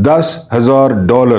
$10,000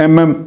MM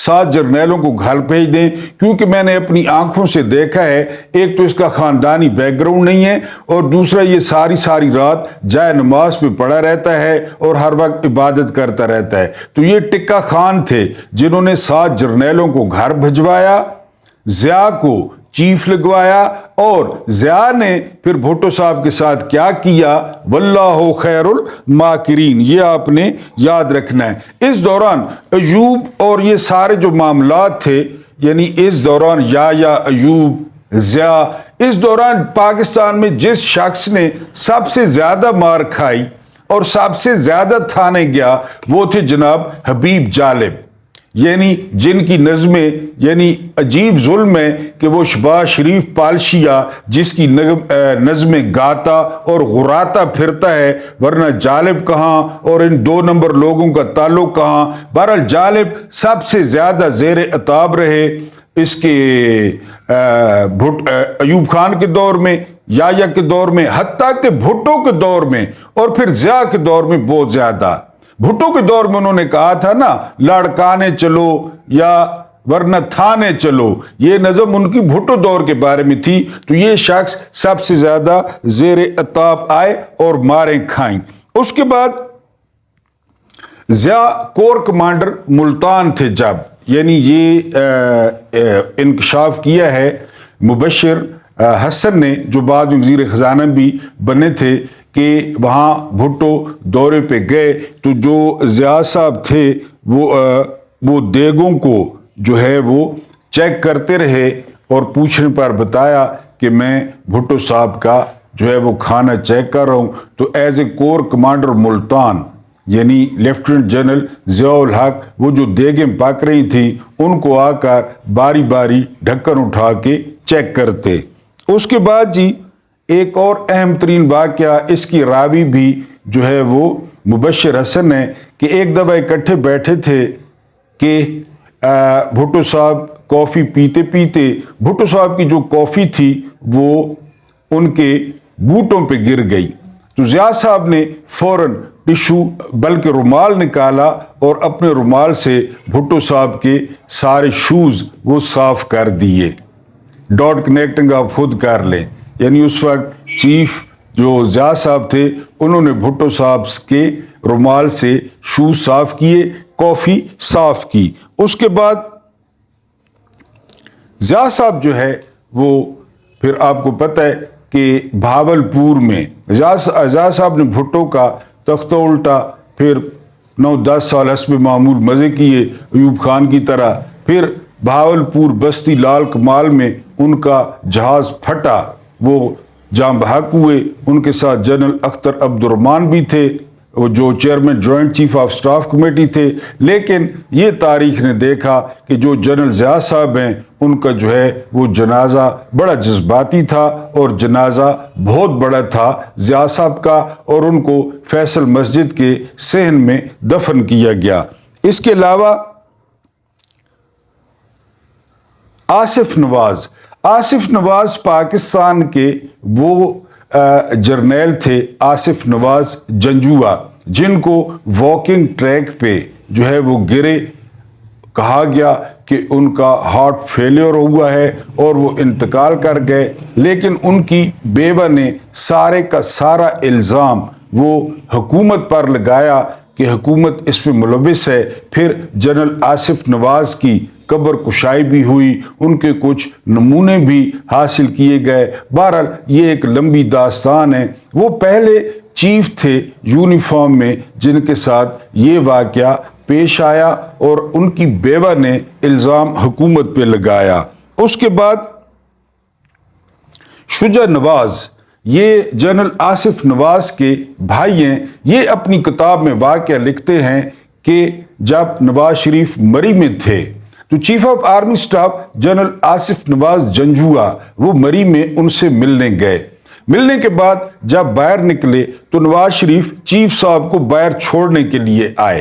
7 جرنیلوں کو گھر بھیج دیں، کیونکہ میں نے اپنی آنکھوں سے دیکھا ہے، ایک تو اس کا خاندانی بیک گراؤنڈ نہیں ہے، اور دوسرا یہ ساری رات جائے نماز پہ پڑا رہتا ہے اور ہر وقت عبادت کرتا رہتا ہے۔ تو یہ ٹکا خان تھے جنہوں نے 7 جرنیلوں کو گھر بھجوایا، ضیاء کو چیف لگوایا، اور ضیاء نے پھر بھٹو صاحب کے ساتھ کیا کیا، واللہ خیر الماکرین، یہ آپ نے یاد رکھنا ہے۔ اس دوران ایوب اور یہ سارے جو معاملات تھے، یعنی اس دوران یا ایوب، ضیاء، اس دوران پاکستان میں جس شخص نے سب سے زیادہ مار کھائی اور سب سے زیادہ تھانے گیا وہ تھے جناب حبیب جالب، یعنی جن کی نظمیں، یعنی عجیب ظلم ہے کہ وہ شہباز شریف پالشیا جس کی نظمیں گاتا اور غراتا پھرتا ہے، ورنہ جالب کہاں اور ان 2 نمبر لوگوں کا تعلق کہاں۔ بہرحال جالب سب سے زیادہ زیر عتاب رہے اس کے ایوب خان کے دور میں، یا کے دور میں، حتیٰ کہ بھٹو کے دور میں، اور پھر ضیاء کے دور میں بہت زیادہ۔ بھٹو کے دور میں انہوں نے کہا تھا نا، لڑکانے چلو یا ورنہ تھانے چلو، یہ نظم ان کی بھٹو دور کے بارے میں تھی۔ تو یہ شخص سب سے زیادہ زیر عتاب آئے اور ماریں کھائیں۔ اس کے بعد ضیاء کور کمانڈر ملتان تھے جب، یعنی یہ انکشاف کیا ہے مبشر حسن نے، جو بعد میں وزیر خزانہ بھی بنے تھے، کہ وہاں بھٹو دورے پہ گئے تو جو ضیاء صاحب تھے وہ دیگوں کو جو ہے وہ چیک کرتے رہے، اور پوچھنے پر بتایا کہ میں بھٹو صاحب کا جو ہے وہ کھانا چیک کر رہا ہوں۔ تو as a corps commander Multan, یعنی لیفٹیننٹ جنرل ضیاء الحق، وہ جو دیگیں پک رہی تھیں ان کو آ کر باری باری ڈھکن اٹھا کے چیک کرتے۔ اس کے بعد جی ایک اور اہم ترین واقعہ، اس کی راوی بھی جو ہے وہ مبشر حسن ہے، کہ ایک دفعہ اکٹھے بیٹھے تھے کہ بھٹو صاحب کافی پیتے پیتے، بھٹو صاحب کی جو کافی تھی وہ ان کے بوٹوں پہ گر گئی، تو ضیاء صاحب نے فوراً ٹشو بلکہ رومال نکالا اور اپنے رومال سے بھٹو صاحب کے سارے شوز وہ صاف کر دیے۔ ڈاٹ کنیکٹنگ آپ خود کر لیں، یعنی اس وقت چیف جو ضیاء صاحب تھے انہوں نے بھٹو صاحب کے رومال سے شوز صاف کیے، کافی صاف کی۔ اس کے بعد ضیاء صاحب جو ہے وہ پھر آپ کو پتہ ہے کہ بھاولپور میں ضیاء صاحب نے بھٹو کا تختہ الٹا، پھر 9-10 سال حسب معمول مزے کیے ایوب خان کی طرح، پھر بھاولپور بستی لال کمال میں ان کا جہاز پھٹا، وہ جاں بحق ہوئے۔ ان کے ساتھ جنرل اختر عبد الرحمان بھی تھے، وہ جو chairman joint chief of staff committee تھے، لیکن یہ تاریخ نے دیکھا کہ جو جنرل ضیاء صاحب ہیں ان کا جو ہے وہ جنازہ بڑا جذباتی تھا، اور جنازہ بہت بڑا تھا ضیاء صاحب کا، اور ان کو فیصل مسجد کے صحن میں دفن کیا گیا۔ اس کے علاوہ آصف نواز پاکستان کے وہ جرنیل تھے، آصف نواز جنجوعہ، جن کو واکنگ ٹریک پہ جو ہے وہ گرے، کہا گیا کہ ان کا ہارٹ فیلیئر ہوا ہے اور وہ انتقال کر گئے، لیکن ان کی بیوہ نے سارے کا سارا الزام وہ حکومت پر لگایا کہ حکومت اس پہ ملوث ہے۔ پھر جنرل آصف نواز کی قبر کشائی بھی ہوئی، ان کے کچھ نمونے بھی حاصل کیے گئے۔ بہرحال یہ ایک لمبی داستان ہے۔ وہ پہلے چیف تھے یونیفارم میں جن کے ساتھ یہ واقعہ پیش آیا، اور ان کی بیوہ نے الزام حکومت پہ لگایا۔ اس کے بعد شجاع نواز، یہ جنرل آصف نواز کے بھائی ہیں، یہ اپنی کتاب میں واقعہ لکھتے ہیں کہ جب نواز شریف مری میں تھے تو chief of army staff general Asif Nawaz Janjua وہ مری میں ان سے ملنے گئے۔ ملنے کے بعد جب باہر نکلے تو نواز شریف چیف صاحب کو باہر چھوڑنے کے لیے آئے،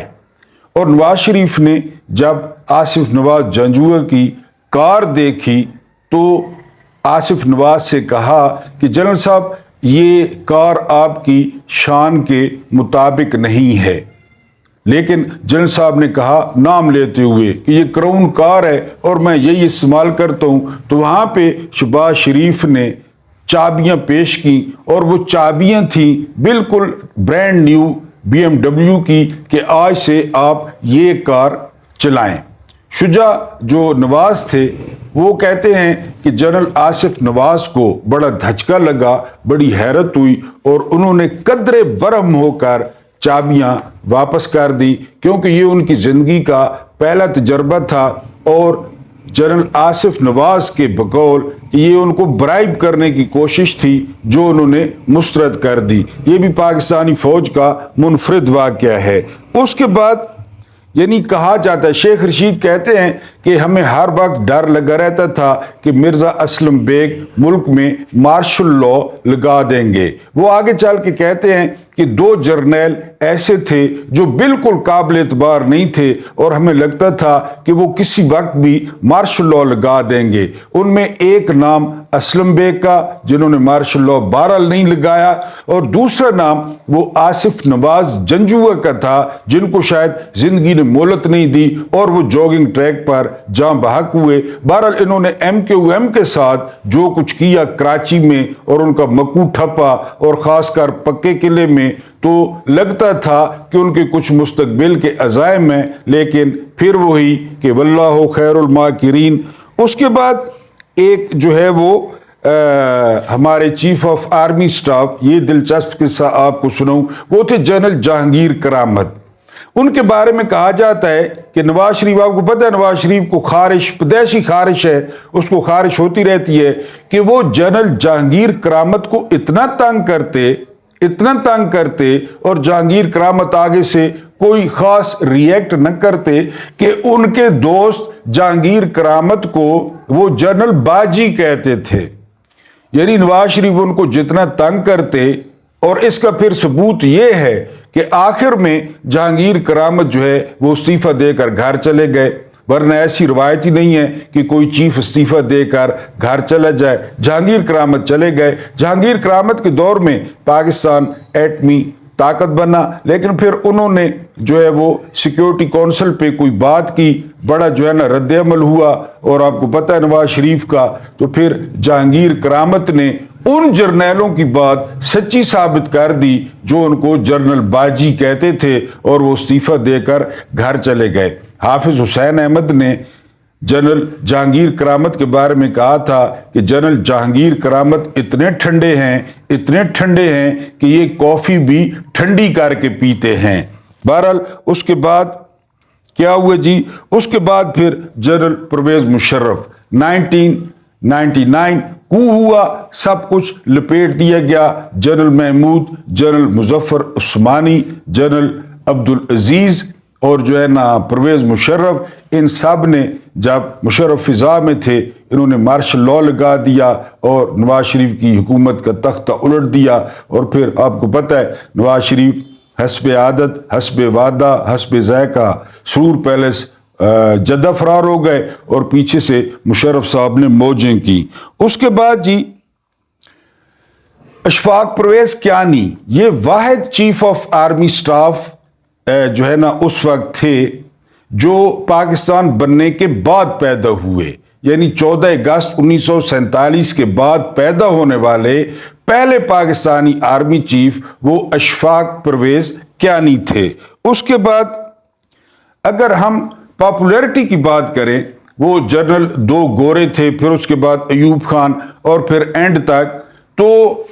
اور نواز شریف نے جب آصف نواز جنجوعہ کی کار دیکھی تو آصف نواز سے کہا کہ جنرل صاحب یہ کار آپ کی شان کے مطابق نہیں ہے، لیکن جنرل صاحب نے کہا نام لیتے ہوئے کہ یہ کراؤن کار ہے اور میں یہی استعمال کرتا ہوں، تو وہاں پہ شہباز شریف نے چابیاں پیش کی اور وہ چابیاں تھیں بالکل برانڈ نیو BMW کی کہ آج سے آپ یہ کار چلائیں۔ شجاع جو نواز تھے وہ کہتے ہیں کہ جنرل آصف نواز کو بڑا دھچکا لگا، بڑی حیرت ہوئی اور انہوں نے قدرے برہم ہو کر چابیاں واپس کر دی، کیونکہ یہ ان کی زندگی کا پہلا تجربہ تھا اور جنرل آصف نواز کے بقول کہ یہ ان کو برائب کرنے کی کوشش تھی جو انہوں نے مسترد کر دی۔ یہ بھی پاکستانی فوج کا منفرد واقعہ ہے۔ اس کے بعد یعنی کہا جاتا ہے، شیخ رشید کہتے ہیں کہ ہمیں ہر وقت ڈر لگا رہتا تھا کہ مرزا اسلم بیگ ملک میں مارشل لا لگا دیں گے۔ وہ آگے چل کے کہتے ہیں کہ 2 جرنیل ایسے تھے جو بالکل قابل اعتبار نہیں تھے اور ہمیں لگتا تھا کہ وہ کسی وقت بھی مارشل لا لگا دیں گے۔ ان میں ایک نام اسلم بیگ کا، جنہوں نے مارشل لا بہرحال نہیں لگایا، اور دوسرا نام وہ آصف نواز جنجوعہ کا تھا، جن کو شاید زندگی نے مہلت نہیں دی اور وہ جوگنگ ٹریک پر جاں بحق ہوئے۔ بہرحال انہوں نے MQM کے ساتھ جو کچھ کیا کراچی میں اور ان کا مکو ٹھپا اور خاص کر پکے قلعے میں، تو لگتا تھا کہ ان کے کچھ مستقبل کے عزائم ہیں، لیکن پھر وہی کہ واللہ خیر الماکرین۔ اس کے بعد ایک جو ہے وہ ہمارے چیف آف آرمی سٹاف، یہ دلچسپ قصہ آپ کو سناؤں، وہ تھے جنرل جہانگیر کرامت۔ ان کے بارے میں کہا جاتا ہے کہ نواز شریف، آپ کو پتہ ہے نواز شریف کو خارش، پیدائشی خارش ہے، اس کو خارش ہوتی رہتی ہے، کہ وہ جنرل جہانگیر کرامت کو اتنا تنگ کرتے اور جہانگیر کرامت آگے سے کوئی خاص ریئیکٹ نہ کرتے کہ ان کے دوست جہانگیر کرامت کو وہ جنرل باجی کہتے تھے۔ یعنی نواز شریف ان کو جتنا تنگ کرتے، اور اس کا پھر ثبوت یہ ہے کہ آخر میں جہانگیر کرامت جو ہے وہ استعفیٰ دے کر گھر چلے گئے، ورنہ ایسی روایت ہی نہیں ہے کہ کوئی چیف استعفیٰ دے کر گھر چلا جائے۔ جہانگیر کرامت چلے گئے۔ جہانگیر کرامت کے دور میں پاکستان ایٹمی طاقت بنا، لیکن پھر انہوں نے جو ہے وہ سیکیورٹی کونسل پہ کوئی بات کی، بڑا جو ہے نا رد عمل ہوا، اور آپ کو پتہ ہے نواز شریف کا، تو پھر جہانگیر کرامت نے ان جرنیلوں کی بات سچی ثابت کر دی جو ان کو جنرل باجی کہتے تھے، اور وہ استعفیٰ دے کر گھر چلے گئے۔ حافظ حسین احمد نے جنرل جہانگیر کرامت کے بارے میں کہا تھا کہ جنرل جہانگیر کرامت اتنے ٹھنڈے ہیں کہ یہ کافی بھی ٹھنڈی کر کے پیتے ہیں۔ بہرحال اس کے بعد کیا ہوا جی؟ اس کے بعد پھر جنرل پرویز مشرف 1999 کو ہوا، سب کچھ لپیٹ دیا گیا۔ General Mahmood, General Muzaffar Usmani, General Abdul Aziz اور جو ہے نا پرویز مشرف، ان سب نے جب مشرف فضا میں تھے انہوں نے مارشل لا لگا دیا اور نواز شریف کی حکومت کا تختہ الٹ دیا، اور پھر آپ کو پتہ ہے نواز شریف حسب عادت، حسب وعدہ، حسب ذائقہ سرور پیلس جدہ فرار ہو گئے اور پیچھے سے مشرف صاحب نے موجیں کی۔ اس کے بعد جی اشفاق پرویز کیانی، یہ واحد چیف آف آرمی سٹاف جو ہے نا اس وقت تھے جو پاکستان بننے کے بعد پیدا ہوئے، یعنی 14 اگست 1947 کے بعد پیدا ہونے والے پہلے پاکستانی آرمی چیف وہ اشفاق پرویز کیانی تھے۔ اس کے بعد اگر ہم پاپولیرٹی کی بات کریں، وہ جنرل 2 گورے تھے، پھر اس کے بعد ایوب خان، اور پھر اینڈ تک تو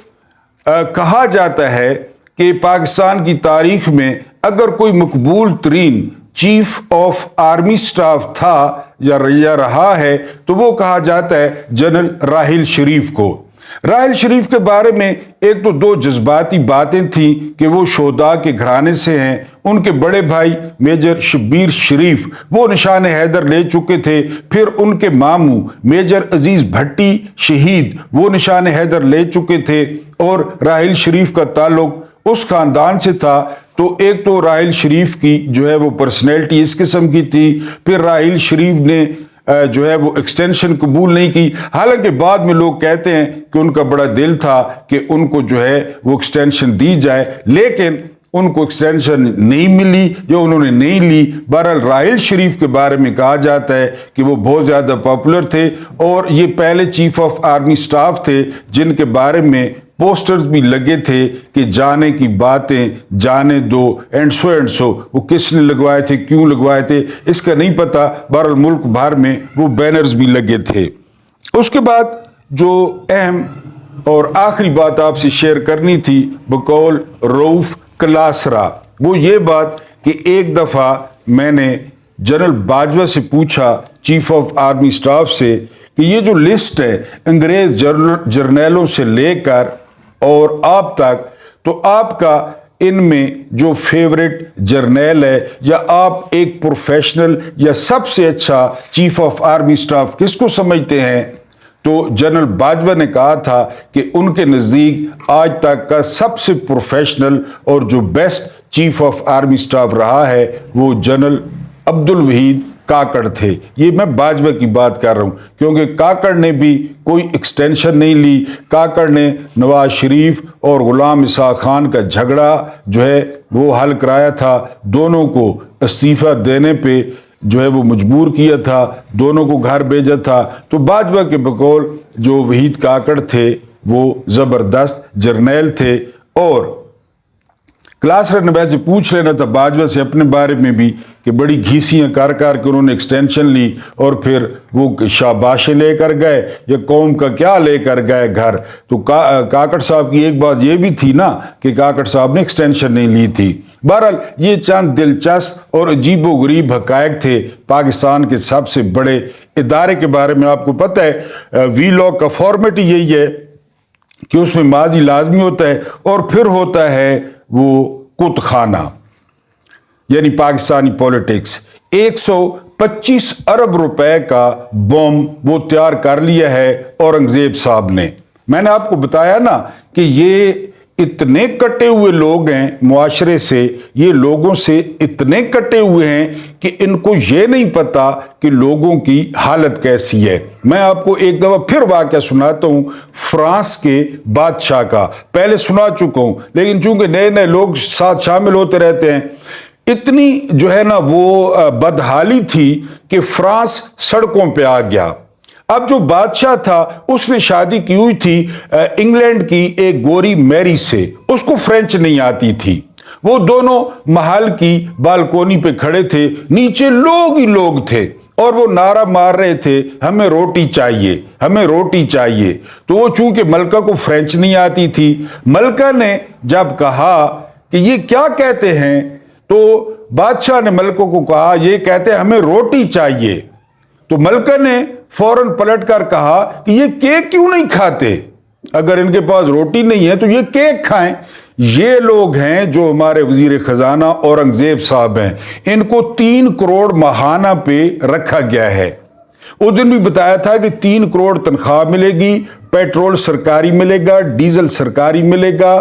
کہا جاتا ہے کہ پاکستان کی تاریخ میں اگر کوئی مقبول ترین چیف آف آرمی سٹاف تھا یا رہا ہے تو وہ کہا جاتا ہے جنرل راحیل شریف کو۔ راحیل شریف کے بارے میں ایک تو 2 جذباتی باتیں تھیں کہ وہ شہداء کے گھرانے سے ہیں، ان کے بڑے بھائی میجر شبیر شریف وہ نشان حیدر لے چکے تھے، پھر ان کے ماموں میجر عزیز بھٹی شہید وہ نشان حیدر لے چکے تھے، اور راحیل شریف کا تعلق اس خاندان سے تھا۔ تو ایک تو راحیل شریف کی جو ہے وہ پرسنالٹی اس قسم کی تھی، پھر راحیل شریف نے جو ہے وہ ایکسٹینشن قبول نہیں کی، حالانکہ بعد میں لوگ کہتے ہیں کہ ان کا بڑا دل تھا کہ ان کو جو ہے وہ ایکسٹینشن دی جائے، لیکن ان کو ایکسٹینشن نہیں ملی یا انہوں نے نہیں لی۔ بہرحال راحیل شریف کے بارے میں کہا جاتا ہے کہ وہ بہت زیادہ پاپولر تھے اور یہ پہلے چیف آف آرمی سٹاف تھے جن کے بارے میں پوسٹرز بھی لگے تھے کہ جانے کی باتیں جانے دو، اینڈ سو۔ وہ کس نے لگوائے تھے، کیوں لگوائے تھے، اس کا نہیں پتا۔ بہرحال ملک بھر میں وہ بینرز بھی لگے تھے۔ اس کے بعد جو اہم اور آخری بات آپ سے شیئر کرنی تھی بقول رؤوف کلاسرا، وہ یہ بات کہ ایک دفعہ میں نے جنرل باجوہ سے پوچھا، چیف آف آرمی سٹاف سے، کہ یہ جو لسٹ ہے انگریز جرنیلوں سے لے کر اور آپ تک، تو آپ کا ان میں جو فیورٹ جرنیل ہے یا آپ ایک پروفیشنل یا سب سے اچھا چیف آف آرمی سٹاف کس کو سمجھتے ہیں؟ تو جنرل باجوہ نے کہا تھا کہ ان کے نزدیک آج تک کا سب سے پروفیشنل اور جو best chief of army staff رہا ہے وہ جنرل عبدالوحید کاکڑ تھے۔ یہ میں باجوہ کی بات کر رہا ہوں کیونکہ کاکڑ نے بھی کوئی ایکسٹینشن نہیں لی۔ کاکڑ نے نواز شریف اور غلام اسحاق خان کا جھگڑا جو ہے وہ حل کرایا تھا، دونوں کو استعفیٰ دینے پہ جو ہے وہ مجبور کیا تھا، دونوں کو گھر بھیجا تھا۔ تو باجوہ کے بقول جو وحید کاکڑ تھے وہ زبردست جرنیل تھے۔ اور کلاسرا نے ویسے پوچھ لینا تھا باجوہ سے اپنے بارے میں بھی کہ بڑی گھیسیاں کر کے انہوں نے ایکسٹینشن لی اور پھر وہ شاباشیں لے کر گئے یا قوم کا کیا لے کر گئے گھر۔ تو کاکڑ صاحب کی ایک بات یہ بھی تھی نا کہ کاکڑ صاحب نے ایکسٹینشن نہیں لی تھی۔ بہرحال یہ چند دلچسپ اور عجیب و غریب حقائق تھے پاکستان کے سب سے بڑے ادارے کے بارے میں۔ آپ کو پتہ ہے وی لاگ کا فارمیٹ یہی ہے کہ اس میں ماضی لازمی ہوتا ہے اور پھر ہوتا ہے وہ کت خانہ، یعنی پاکستانی پولیٹکس۔ 125 ارب روپے کا بم وہ تیار کر لیا ہے اورنگزیب صاحب نے۔ میں نے آپ کو بتایا نا کہ یہ اتنے کٹے ہوئے لوگ ہیں معاشرے سے، یہ لوگوں سے اتنے کٹے ہوئے ہیں کہ ان کو یہ نہیں پتا کہ لوگوں کی حالت کیسی ہے۔ میں آپ کو ایک دفعہ پھر واقعہ سناتا ہوں فرانس کے بادشاہ کا، پہلے سنا چکا ہوں لیکن چونکہ نئے نئے لوگ ساتھ شامل ہوتے رہتے ہیں۔ اتنی جو ہے نا وہ بدحالی تھی کہ فرانس سڑکوں پہ آ گیا۔ اب جو بادشاہ تھا اس نے شادی کی ہوئی تھی انگلینڈ کی ایک گوری میری سے، اس کو فرینچ نہیں آتی تھی۔ وہ دونوں محل کی بالکونی پہ کھڑے تھے، نیچے لوگ ہی لوگ تھے اور وہ نعرہ مار رہے تھے ہمیں روٹی چاہیے، ہمیں روٹی چاہیے۔ تو وہ چونکہ ملکہ کو فرینچ نہیں آتی تھی، ملکہ نے جب کہا کہ یہ کیا کہتے ہیں تو بادشاہ نے ملکوں کو کہا یہ کہتے ہیں ہمیں روٹی چاہیے۔ تو ملکہ نے فوراً پلٹ کر کہا کہ یہ کیک کیوں نہیں کھاتے؟ اگر ان کے پاس روٹی نہیں ہے تو یہ کیک کھائیں۔ یہ لوگ ہیں جو ہمارے وزیر خزانہ اورنگزیب صاحب ہیں، ان کو 3 کروڑ ماہانہ پہ رکھا گیا ہے۔ اس دن بھی بتایا تھا کہ 3 کروڑ تنخواہ ملے گی، پیٹرول سرکاری ملے گا، ڈیزل سرکاری ملے گا،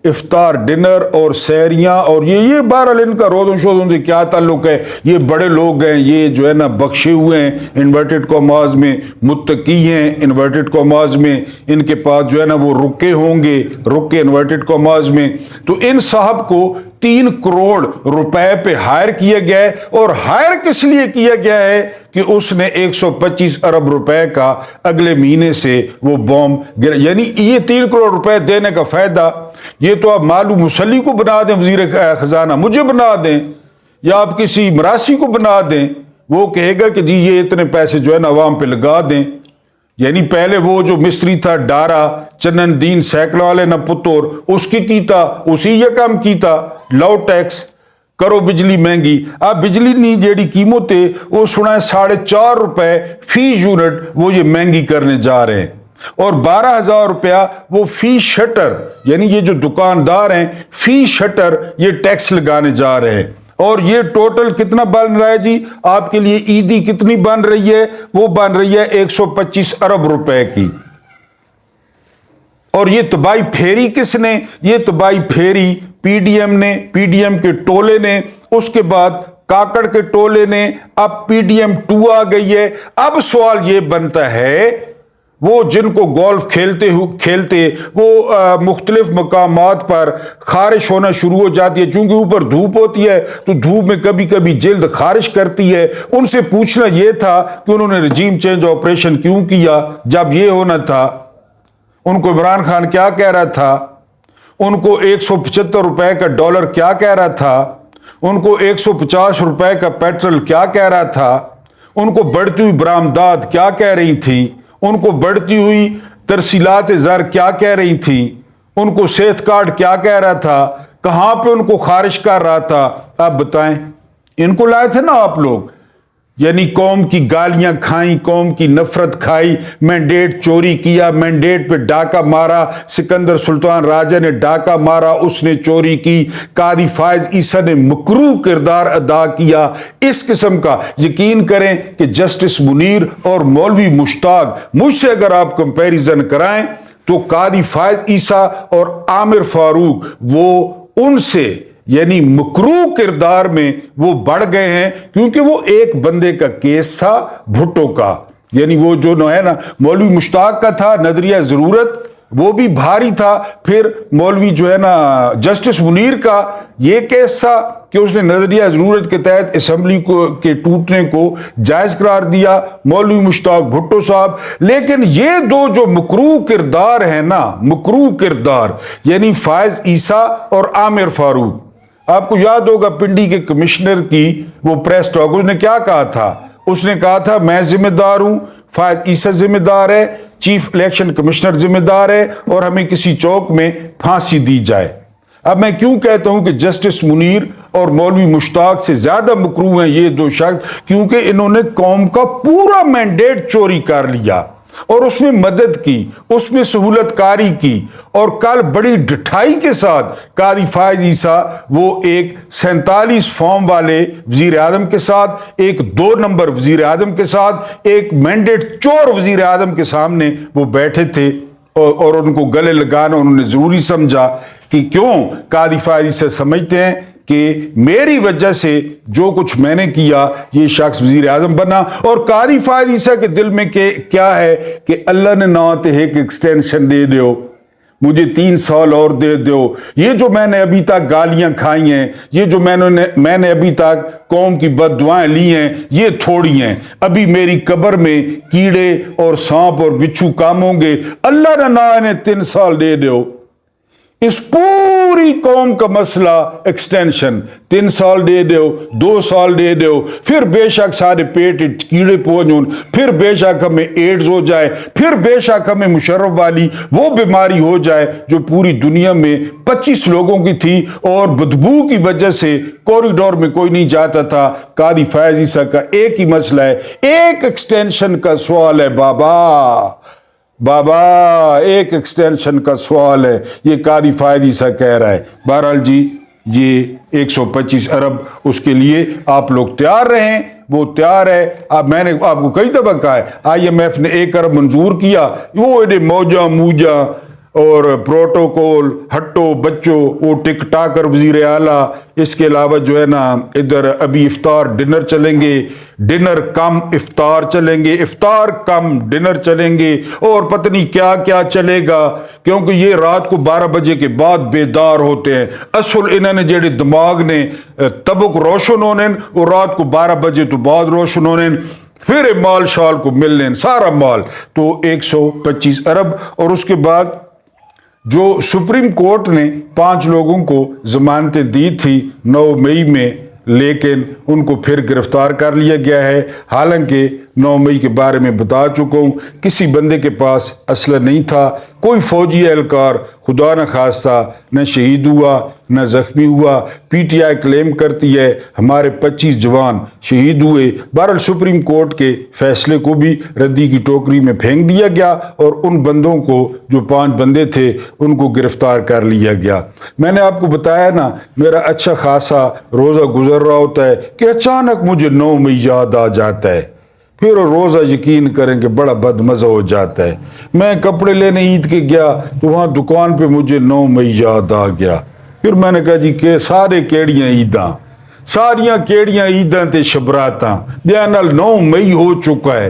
افطار ڈنر اور سحریاں اور یہ بہرحال ان کا روزوں شوزوں سے کیا تعلق ہے؟ یہ بڑے لوگ ہیں، یہ جو ہے نا بخشے ہوئے ہیں انورٹڈ کاماز میں، متقی ہیں انورٹڈ کاماز میں، ان کے پاس جو ہے نا وہ رکے ہوں گے، رکے انورٹڈ کاماز میں۔ تو ان صاحب کو 3 کروڑ روپے پہ ہائر کیا گیا ہے، اور ہائر کس لیے کیا گیا ہے کہ اس نے 125 ارب روپے کا اگلے مہینے سے وہ بوم یعنی یہ 3 کروڑ روپے دینے کا فائدہ یہ تو آپ مالو مسلی کو بنا دیں وزیر خزانہ، مجھے بنا دیں یا آپ کسی مراسی کو بنا دیں، وہ کہے گا کہ جی یہ اتنے پیسے جو ہے نا عوام پہ لگا دیں۔ یعنی پہلے وہ جو مستری تھا ڈارا چنن دین سیکلوں والے نہ پتور، اس کی کیتا اسی یہ کام کیتا، لو ٹیکس کرو بجلی مہنگی۔ اب بجلی نہیں جیڑی قیمت ہے وہ سنا ہے 4.5 روپے فی یونٹ وہ یہ مہنگی کرنے جا رہے ہیں، اور 12,000 روپیہ وہ فی شٹر، یعنی یہ جو دکاندار ہیں فی شٹر یہ ٹیکس لگانے جا رہے ہیں۔ اور یہ ٹوٹل کتنا بن رہا ہے جی آپ کے لیے عیدی کتنی بن رہی ہے؟ وہ بن رہی ہے 125 ارب روپے کی۔ اور یہ تباہی پھیری کس نے؟ یہ تباہی پھیری پی ڈی ایم نے، پی ڈی ایم کے ٹولے نے، اس کے بعد کاکڑ کے ٹولے نے، اب پی ڈی ایم 2 آ گئی ہے۔ اب سوال یہ بنتا ہے وہ جن کو گولف کھیلتے وہ مختلف مقامات پر خارش ہونا شروع ہو جاتی ہے، چونکہ اوپر دھوپ ہوتی ہے تو دھوپ میں کبھی کبھی جلد خارش کرتی ہے۔ ان سے پوچھنا یہ تھا کہ انہوں نے رجیم چینج آپریشن کیوں کیا جب یہ ہونا تھا؟ ان کو عمران خان کیا کہہ رہا تھا؟ ان کو 175 روپے کا ڈالر کیا کہہ رہا تھا؟ ان کو 150 روپے کا پیٹرول کیا کہہ رہا تھا؟ ان کو بڑھتی ہوئی برآمدات کیا کہہ رہی تھی؟ ان کو بڑھتی ہوئی ترسیلات زر کیا کہہ رہی تھی؟ ان کو صحت کارڈ کیا کہہ رہا تھا؟ کہاں پہ ان کو خارش کر رہا تھا؟ آپ بتائیں۔ ان کو لائے تھے نا آپ لوگ، یعنی قوم کی گالیاں کھائیں، قوم کی نفرت کھائی، مینڈیٹ چوری کیا، مینڈیٹ پہ ڈاکہ مارا، سکندر سلطان راجہ نے ڈاکہ مارا، اس نے چوری کی، قاضی فائز عیسیٰ نے مکروہ کردار ادا کیا۔ اس قسم کا یقین کریں کہ جسٹس منیر اور مولوی مشتاق، مجھ سے اگر آپ کمپیریزن کرائیں تو قاضی فائز عیسیٰ اور عامر فاروق وہ ان سے یعنی مکروہ کردار میں وہ بڑھ گئے ہیں، کیونکہ وہ ایک بندے کا کیس تھا بھٹو کا، یعنی وہ جو ہے نا مولوی مشتاق کا تھا نظریہ ضرورت، وہ بھی بھاری تھا۔ پھر مولوی جو ہے نا جسٹس منیر کا یہ کیس تھا کہ اس نے نظریہ ضرورت کے تحت اسمبلی کے ٹوٹنے کو جائز قرار دیا، مولوی مشتاق بھٹو صاحب۔ لیکن یہ دو جو مکروہ کردار ہیں نا، مکروہ کردار یعنی فائز عیسیٰ اور عامر فاروق، آپ کو یاد ہوگا پنڈی کے کمشنر کی وہ پریس ٹاک، اس نے کیا کہا تھا؟ اس نے کہا تھا میں ذمہ دار ہوں، فائز عیسیٰ ذمہ دار ہے، چیف الیکشن کمشنر ذمہ دار ہے، اور ہمیں کسی چوک میں پھانسی دی جائے۔ اب میں کیوں کہتا ہوں کہ جسٹس منیر اور مولوی مشتاق سے زیادہ مکروہ ہیں یہ دو شخص؟ کیونکہ انہوں نے قوم کا پورا مینڈیٹ چوری کر لیا اور اس میں مدد کی، اس میں سہولت کاری کی، اور کل بڑی ڈٹھائی کے ساتھ قاضی فائز عیسیٰ وہ ایک 47 فارم والے وزیر اعظم کے ساتھ، ایک 2 نمبر وزیر اعظم کے ساتھ، ایک مینڈیٹ چور وزیر اعظم کے سامنے وہ بیٹھے تھے، اور ان کو گلے لگانا انہوں نے ضروری سمجھا کہ کیوں قاضی فائز عیسیٰ سمجھتے ہیں کہ میری وجہ سے جو کچھ میں نے کیا یہ شخص وزیر اعظم بنا، اور قاضی فائز عیسیٰ کے دل میں کیا ہے کہ اللہ نے نہ تے ایک ایکسٹینشن دے دیو، مجھے 3 سال اور دے دو، یہ جو میں نے ابھی تک گالیاں کھائی ہیں، یہ جو میں نے ابھی تک قوم کی بد دعائیں لی ہیں، یہ تھوڑی ہیں، ابھی میری قبر میں کیڑے اور سانپ اور بچھو کام ہوں گے، اللہ نے نہ انہیں 3 سال دے دو۔ اس پوری قوم کا مسئلہ ایکسٹینشن، 3 سال دے دو، 2 سال دے دو، پھر بے شک سارے پیٹ کیڑے پہنچ، پھر بے شک ہمیں ایڈز ہو جائے، پھر بے شک ہمیں مشرف والی وہ بیماری ہو جائے جو پوری دنیا میں 25 لوگوں کی تھی، اور بدبو کی وجہ سے کوریڈور میں کوئی نہیں جاتا تھا۔ قاضی فائز عیسیٰ کا ایک ہی مسئلہ ہے، ایک ایکسٹینشن کا سوال ہے بابا ایک ایکسٹینشن کا سوال ہے، یہ قاضی فائز عیسیٰ کہہ رہا ہے۔ بہرحال جی یہ 125 ارب اس کے لیے آپ لوگ تیار رہیں، وہ تیار ہے۔ اب میں نے آپ کو کئی دفعہ کہا ہے IMF نے 1 ارب منظور کیا، وہ انہیں موجہ اور پروٹوکول ہٹو بچو، وہ ٹک ٹاکر وزیر اعلیٰ، اس کے علاوہ جو ہے نا ادھر ابھی افطار ڈنر چلیں گے، ڈنر کم افطار چلیں گے، افطار کم ڈنر چلیں گے، اور پتہ نہیں کیا کیا چلے گا، کیونکہ یہ رات کو 12 بجے کے بعد بیدار ہوتے ہیں۔ اصل انہوں نے جڑے دماغ نے تبک روشن ہونے، اور رات کو 12 بجے تو بعد روشن ہونے، پھر مال شال کو ملنے، سارا مال تو 125 ارب۔ اور اس کے بعد جو سپریم کورٹ نے 5 لوگوں کو ضمانتیں دی تھی 9 مئی میں، لیکن ان کو پھر گرفتار کر لیا گیا ہے، حالانکہ 9 مئی کے بارے میں بتا چکا ہوں، کسی بندے کے پاس اسلحہ نہیں تھا، کوئی فوجی اہلکار خدا نہ خواستہ نہ شہید ہوا نہ زخمی ہوا۔ PTI کلیم کرتی ہے ہمارے 25 جوان شہید ہوئے۔ بہرحال سپریم کورٹ کے فیصلے کو بھی ردی کی ٹوکری میں پھینک دیا گیا، اور ان بندوں کو جو 5 بندے تھے ان کو گرفتار کر لیا گیا۔ میں نے آپ کو بتایا نا میرا اچھا خاصا روزہ گزر رہا ہوتا ہے کہ اچانک مجھے 9 مئی یاد آ جاتا ہے، پھر روزہ یقین کریں کہ بڑا بد مزہ ہو جاتا ہے۔ میں کپڑے لینے عید کے گیا تو وہاں دکان پہ مجھے 9 مئی یاد آ گیا، پھر میں نے کہا جی کہ سارے کیڑیاں عیداں، ساریاں کیڑیاں عیداں تے شبراتاں دیا نال 9 مئی ہو چکا ہے۔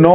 9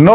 9